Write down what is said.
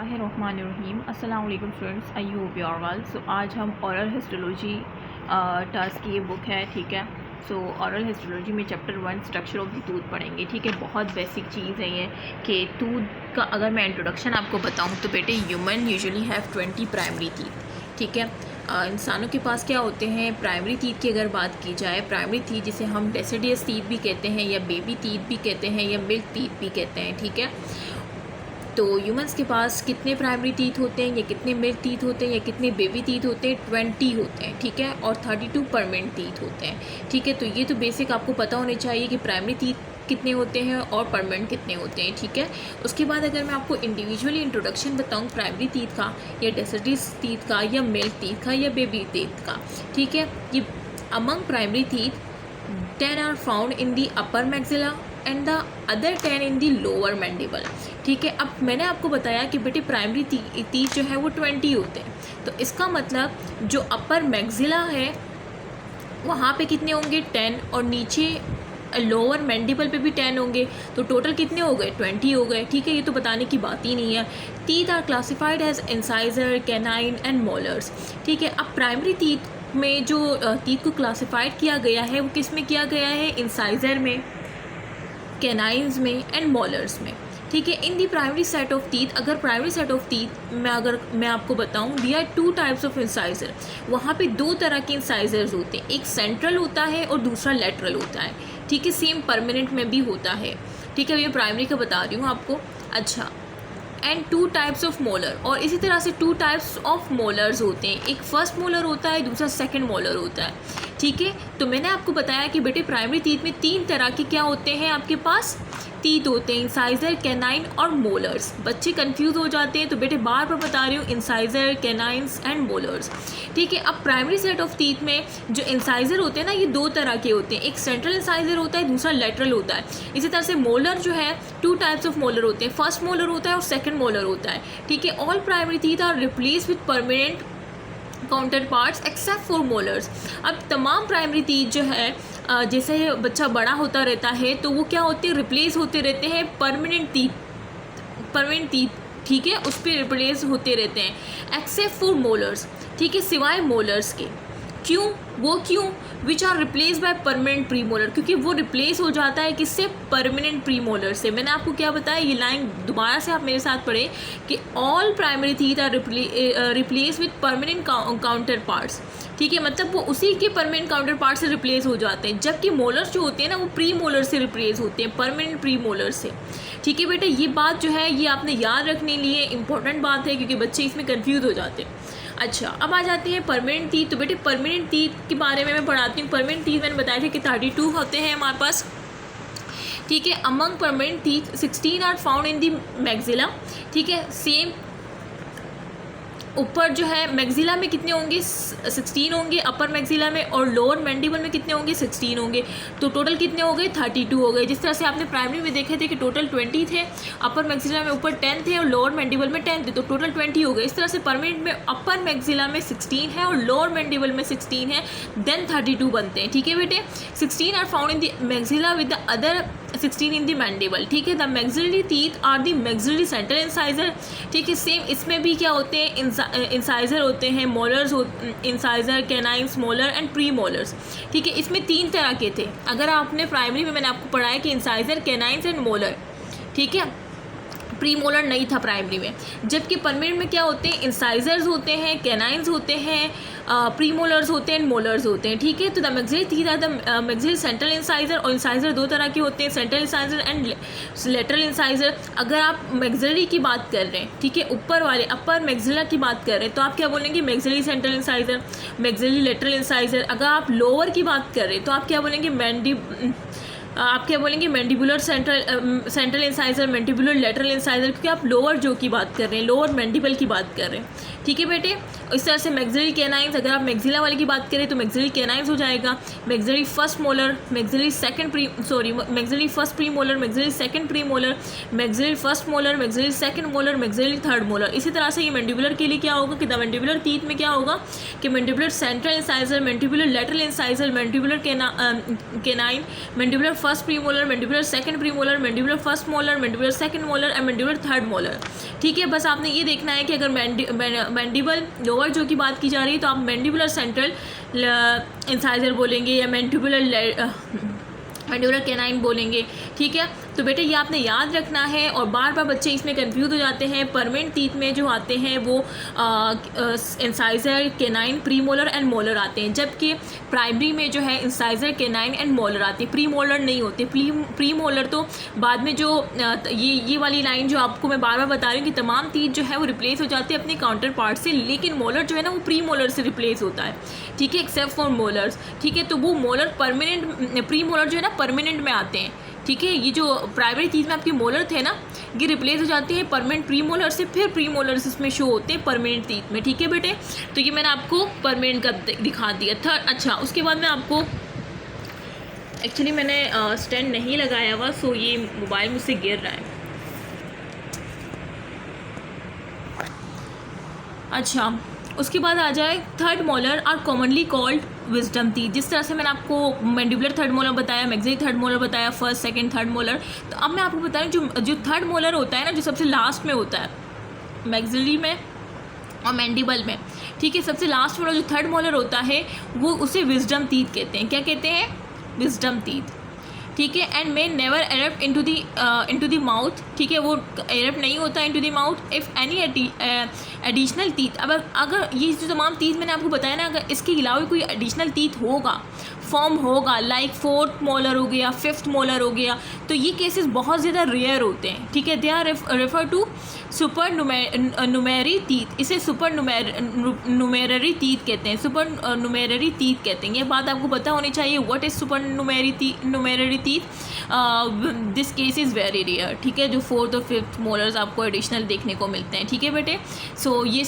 बिस्मिल्लाहिर्रहमानिर्रहीम। अस्सलाम वालेकुम students, I hope you are well. So आज हम ओरल हिस्टोलॉजी टास्क की ये बुक है, ठीक है। सो ओरल हिस्टोलॉजी में chapter 1 structure of the tooth पढ़ेंगे, ठीक है। बहुत बेसिक चीज़ है ये कि टूथ का अगर मैं इंट्रोडक्शन आपको बताऊँ तो बेटे human usually have 20 primary teeth, ठीक है। इंसानों के पास क्या होते हैं प्राइमरी टीथ की अगर बात की जाए, प्राइमरी टीथ जिसे हम डेसिडियस टीथ भी कहते हैं या बेबी टीथ भी कहते हैं या मिल्क टीथ भी कहते हैं, ठीक है। तो ह्यूमंस के पास कितने प्राइमरी टीथ होते हैं या कितने मिल्क टीथ होते हैं या कितने बेबी टीथ होते हैं? 20 होते हैं, ठीक है। और 32 परमानेंट टीथ होते हैं, ठीक है। तो ये तो बेसिक आपको पता होने चाहिए कि प्राइमरी टीथ कितने होते हैं और परमानेंट कितने होते हैं, ठीक है। उसके बाद अगर मैं आपको इंडिविजुअली इंट्रोडक्शन बताऊं प्राइमरी टीथ का या डेसिडियस टीथ का या मिल्क टीथ का या बेबी टीथ का, ठीक है। ये among primary teeth 10 are found in the upper maxilla and the other 10 in the lower mandible, ठीक है। अब मैंने आपको बताया कि बेटे प्राइमरी टीथ जो है वो 20 होते हैं, तो इसका मतलब जो अपर मैक्सिला है वहाँ पे कितने होंगे? 10, और नीचे लोअर मैंडिबल पे भी 10 होंगे, तो टोटल कितने हो गए? 20 हो गए, ठीक है। ये तो बताने की बात ही नहीं है। Teeth are classified as incisor, canine and molars, ठीक है। अब प्राइमरी टीथ में जो टीथ को क्लासिफाइड किया गया है वो किस में किया गया है? इंसाइजर में, कैनाइन्स में एंड मोलर्स में, ठीक है। In the primary set of teeth, अगर प्राइमरी सेट ऑफ टीथ में अगर मैं आपको बताऊं, there are 2 types of incisor. वहाँ पे 2 तरह के इंसाइजर्स होते हैं, एक सेंट्रल होता है और दूसरा लेटरल होता है, ठीक है। सेम परमानेंट में भी होता है, ठीक है। ये प्राइमरी का बता रही हूँ आपको। अच्छा, एंड 2 टाइप्स ऑफ मोलर, और इसी तरह से 2 टाइप्स ऑफ मोलर्स होते हैं, एक फर्स्ट मोलर होता है, दूसरा सेकंड मोलर होता है, ठीक है। तो मैंने आपको बताया कि बेटे प्राइमरी टीथ में 3 तरह के क्या होते हैं आपके पास? टीथ होते हैं, इंसाइजर, कैनाइन और मोलर्स। बच्चे कंफ्यूज हो जाते हैं, तो बेटे बार बार बता रही हूँ, इंसाइजर, कैनाइन्स एंड मोलर्स, ठीक है। अब प्राइमरी सेट ऑफ टीथ में जो इंसाइजर होते हैं ना, ये 2 तरह के होते हैं, एक सेंट्रल इंसाइजर होता है, दूसरा लेटरल होता है। इसी तरह से मोलर जो है 2 टाइप्स ऑफ मोलर होते हैं, फर्स्ट मोलर होता है और सेकेंड मोलर होता है, ठीक है। All primary teeth are replace with permanent counter parts except for molars. अब तमाम प्राइमरी टीथ जो है जैसे बच्चा बड़ा होता रहता है तो वो क्या होते हैं? रिप्लेस होते रहते हैं परमानेंट टीथ, ठीक है, उस पर रिप्लेस होते रहते हैं एक्सेप्ट फॉर मोलर्स, ठीक है, सिवाय मोलर्स के। क्यों? वो क्यों? Which are replace by permanent pre molar, क्योंकि वो रिप्लेस हो जाता है किससे? परमानेंट प्री मोलर से। मैंने आपको क्या बताया, ये लाइन दोबारा से आप मेरे साथ पढ़ें कि all primary teeth are replace with permanent counter parts, ठीक है। मतलब वो उसी के परमानेंट काउंटर पार्ट से रिप्लेस हो जाते हैं, जबकि मोलर्स जो होते हैं ना वो प्री मोलर से रिप्लेस होते हैं, परमानेंट प्री मोलर से, ठीक है बेटा। ये बात जो है ये आपने याद रखने लिए इंपॉर्टेंट बात है, क्योंकि बच्चे इसमें कन्फ्यूज हो जाते हैं। अच्छा, अब आ जाते हैं परमानेंट टीथ। तो बेटे परमानेंट टीथ के बारे में मैं पढ़ाती हूँ। परमानेंट टीथ मैंने बताया था कि 32 होते हैं हमारे पास, ठीक है। Among permanent teeth 16 are found in the maxilla, ठीक है। सेम ऊपर जो है मैक्सिला में कितने होंगे? 16 होंगे अपर मैक्सिला में, और लोअर मैंडिबल में कितने होंगे? 16 होंगे। तो टोटल कितने हो गए? 32 हो गए। जिस तरह से आपने प्राइमरी में देखे थे कि टोटल 20 थे, अपर मैक्सिला में ऊपर 10 थे और लोअर मैंडिबल में 10 थे, तो टोटल 20 हो गए। इस तरह से परमानेंट में अपर मैक्सिला में 16 है और लोअर मैंडिबल में 16 है, देन 32 बनते हैं, ठीक है बेटे। 16 are found in the maxilla with the other 16 in the mandible, ठीक है। The maxillary teeth are the maxillary central incisor, ठीक है। सेम इसमें भी क्या होते हैं? इंसाइजर होते हैं, molars, incisor, canines, molar and premolars, ठीक है। इसमें 3 तरह के थे। अगर आपने प्राइमरी में मैंने आपको पढ़ाया कि इंसाइजर, कैनाइन्स एंड मोलर, ठीक है। प्री मोलर नहीं था प्राइमरी में। जबकि परमानेंट में क्या होते हैं? इंसाइजर्स होते हैं, कैनाइन्स होते हैं, प्री मोलर्स होते हैं, मोलर्स होते हैं, ठीक है। तो the maxillary teeth are the maxillary central incisor, और इंसाइजर 2 तरह के होते हैं, central incisor and lateral incisor. अगर आप मैक्सिलरी की बात कर रहे हैं, ठीक है, ऊपर वाले अपर मैक्सिला की बात कर रहे हैं, तो आप क्या बोलेंगे? Maxillary central incisor, maxillary lateral incisor. अगर आप लोअर की बात कर रहे हैं तो आप क्या बोलेंगे? Mandibular central incisor, mandibular lateral incisor, क्योंकि आप लोअर जो की बात कर रहे हैं, लोअर मैंडिबल की बात कर रहे हैं, ठीक है बेटे। इस तरह से मैक्सिलरी कैनाइन्स, अगर आप मैक्सिला वाले की बात करें तो मैक्सिलरी कैनाइन्स हो जाएगा। Maxillary first molar, maxillary first pre molar, maxillary second pre molar, maxillary first molar, maxillary second molar, maxillary third molar. इसी तरह से ये मैंडिबुलर के लिए क्या होगा कि द मैंडिबुलर टीथ में क्या होगा कि mandibular central incisor, mandibular lateral incisor, mandibular canine, mandibular first premolar, mandibular second premolar, mandibular first molar, mandibular second molar and mandibular third molar. ठीक है, बस आपने ये देखना है कि अगर मैंडिबल लोअर जो की बात की जा रही है तो आप मैंडिबुलर सेंट्रल इंसाइजर बोलेंगे या मैंडिबुलर कैनाइन बोलेंगे। ठीक है, तो बेटे ये आपने याद रखना है। और बार बार बच्चे इसमें कंफ्यूज हो जाते हैं। परमानेंट टीथ में जो आते हैं वो incisor, canine, premolar and molar आते हैं, जबकि प्राइमरी में जो है इंसाइजर, कैनाइन एंड मोलर आते हैं, प्रीमोलर नहीं होते। प्रीमोलर तो बाद में जो ये वाली लाइन जो आपको मैं बार बार बता रही हूँ कि तमाम टीथ जो है वो रिप्लेस हो जाती है अपने काउंटर पार्ट से, लेकिन मोलर जो है ना वो प्रीमोलर से रिप्लेस होता है। ठीक है, एक्सेप्ट फॉर मोलर्स। ठीक है, तो वो मोलर परमानेंट, प्रीमोलर जो है ना परमानेंट में आते हैं। ठीक है, ये जो प्राइमरी टीथ में आपके मोलर थे ना ये रिप्लेस हो जाते हैं परमानेंट प्रीमोलर से, फिर प्रीमोलर्स इसमें शो होते हैं परमानेंट टीथ में। ठीक है बेटे, तो ये मैंने आपको परमानेंट का दिखा दिया था। अच्छा, उसके बाद मैं आपको एक्चुअली मैंने स्टैंड नहीं लगाया हुआ, सो ये मोबाइल मुझसे गिर रहा है। अच्छा, उसके बाद आ जाए third molar are commonly called wisdom teeth. जिस तरह से मैंने आपको मैंडिबुलर थर्ड मोलर बताया, मैक्सिलरी थर्ड मोलर बताया, फर्स्ट सेकंड थर्ड मोलर, तो अब मैं आपको बता रही हूँ जो थर्ड मोलर होता है ना, जो सबसे लास्ट में होता है मैक्सिलरी में और मैंडिबल में। ठीक है, सबसे लास्ट वाला जो थर्ड मोलर होता है वो उसे विजडम टीथ कहते हैं। क्या कहते हैं? Wisdom teeth. ठीक है, and may never erupt into the mouth. ठीक है, वो एरप्ट नहीं होता into the mouth if any additional teeth. अब अगर ये जो तमाम टीथ मैंने आपको बताया ना, अगर इसके अलावा कोई एडिशनल टीथ होगा, फॉर्म होगा, लाइक फोर्थ मोलर हो गया, फिफ्थ मोलर हो गया, तो ये केसेस बहुत ज़्यादा रेयर होते हैं। ठीक है, they are refer to supernumerary teeth. इसे सुपर नुमेररी टीथ कहते हैं, सुपर नुमेररी टीथ कहते हैं। ये बात आपको पता होनी चाहिए, what is supernumerary teeth. This case is very rare. ठीक है, जो फोर्थ और फिफ्थ मोलर्स आपको एडिशनल देखने को मिलते हैं। ठीक है बेटे, सो ये